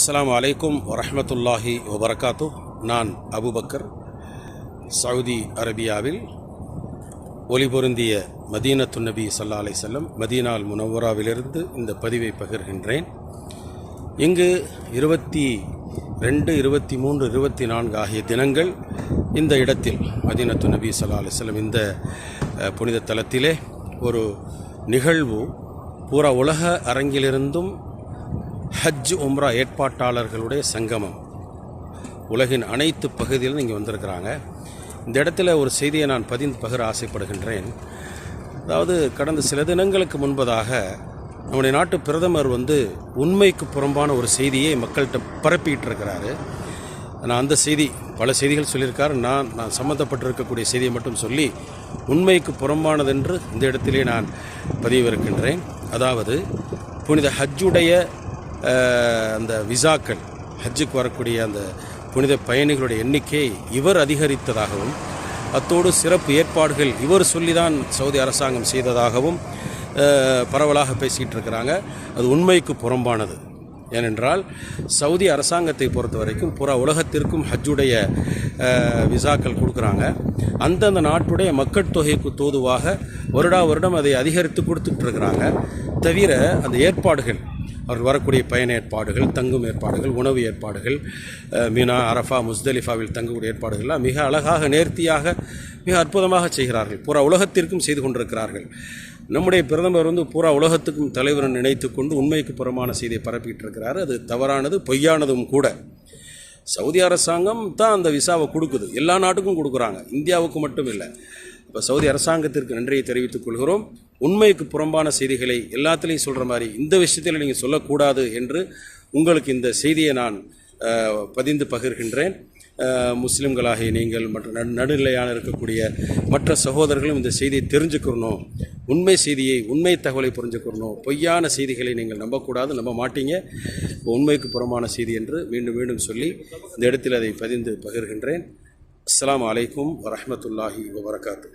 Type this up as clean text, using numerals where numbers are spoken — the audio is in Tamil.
அஸ்ஸலாமு அலைக்கும் வரஹ்மத்துல்லாஹி வபரகாத்து. நான் அபுபக்கர், சவுதி அரேபியாவில் ஒளிபொருந்திய மதீனத்து நபி ஸல்லல்லாஹு அலைஹி வஸல்லம் மதீனால் முனவ்வராவிலிருந்து இந்த பதிவை பகிர்கின்றேன். இங்கு 22, 23, 24 ஆகிய தினங்கள் இந்த இடத்தில் மதீனத்து நபி ஸல்லல்லாஹு அலைஹி வஸல்லம் இந்த புனித தலத்திலே ஒரு நிகழ்வு பூரா உலக அரங்கிலிருந்தும் ஹஜ் உம்ரா ஏற்பாட்டாளர்களுடைய சங்கமம். உலகின் அனைத்து பகுதியிலும் இங்கே வந்திருக்கிறாங்க. இந்த இடத்துல ஒரு செய்தியை நான் பகிர ஆசைப்படுகின்றேன். அதாவது கடந்த சில தினங்களுக்கு முன்பதாக நம்முடைய நாட்டு பிரதமர் உண்மைக்கு புறம்பான ஒரு செய்தியை மக்கள்கிட்ட பரப்பிட்டு இருக்கிறாரு. நான் அந்த செய்தி பல செய்திகள் சொல்லியிருக்காரு. நான் சம்மந்தப்பட்டிருக்கக்கூடிய செய்தியை மட்டும் சொல்லி உண்மைக்கு புறம்பானதென்று இந்த இடத்திலே நான் பதிவிருக்கின்றேன். அதாவது புனித ஹஜ்ஜுடைய அந்த விசாக்கள், ஹஜ்ஜுக்கு வரக்கூடிய அந்த புனித பயணிகளுடைய எண்ணிக்கை இவர் அதிகரித்ததாகவும், அத்தோடு சிறப்பு ஏற்பாடுகள் இவர் சொல்லிதான் சவுதி அரசாங்கம் செய்ததாகவும் பரவலாக பேசிகிட்டு இருக்கிறாங்க. அது உண்மைக்கு புறம்பானது. ஏனென்றால் சவுதி அரசாங்கத்தை பொறுத்த வரைக்கும் புற உலகத்திற்கும் ஹஜ்ஜுடைய விசாக்கள் கொடுக்குறாங்க. அந்தந்த நாட்டுடைய மக்கள் தொகைக்கு தோதுவாக வருடம் அதை அதிகரித்து கொடுத்துட்டு இருக்கிறாங்க. தவிர அந்த ஏற்பாடுகள், அவர்கள் வரக்கூடிய பயண ஏற்பாடுகள், தங்கும் ஏற்பாடுகள், உணவு ஏற்பாடுகள், மினா, அரஃபா, முஸ்தலிஃபாவில் தங்கக்கூடிய ஏற்பாடுகள்லாம் மிக அழகாக, நேர்த்தியாக, மிக அற்புதமாக செய்கிறார்கள். பூரா உலகத்திற்கும் செய்து கொண்டிருக்கிறார்கள். நம்முடைய பிரதமர் பூரா உலகத்துக்கும் தலைவரை நினைத்து கொண்டு உண்மைக்கு புறமான செய்தியை பரப்பிட்டு இருக்கிறார். அது தவறானது, பொய்யானதும் கூட. சவுதி அரசாங்கம் தான் அந்த விசாவை கொடுக்குது, எல்லா நாட்டுக்கும் கொடுக்குறாங்க, இந்தியாவுக்கு மட்டும் இல்லை. இப்போ சவுதி அரசாங்கத்திற்கு நன்றியை தெரிவித்துக் கொள்கிறோம். உண்மைக்கு புறம்பான செய்திகளை எல்லாத்துலேயும் சொல்கிற மாதிரி இந்த விஷயத்தில் நீங்கள் சொல்லக்கூடாது என்று உங்களுக்கு இந்த செய்தியை நான் பதிந்து பகிர்கின்றேன். முஸ்லிம்களாகிய நீங்கள் மற்ற நடுநிலையான இருக்கக்கூடிய மற்ற சகோதரர்களும் இந்த செய்தியை தெரிஞ்சுக்கிறணும். உண்மை செய்தியை, உண்மை தகவலை புரிஞ்சுக்கிறணும். பொய்யான செய்திகளை நீங்கள் நம்பக்கூடாது, நம்ப மாட்டீங்க. உண்மைக்கு புறமான செய்தி என்று மீண்டும் மீண்டும் சொல்லி இந்த இடத்தில் அதை பதிந்து பகிர்கின்றேன். அஸ்ஸலாமு அலைக்கும் வரஹ்மத்துல்லாஹி வபரகாத்து.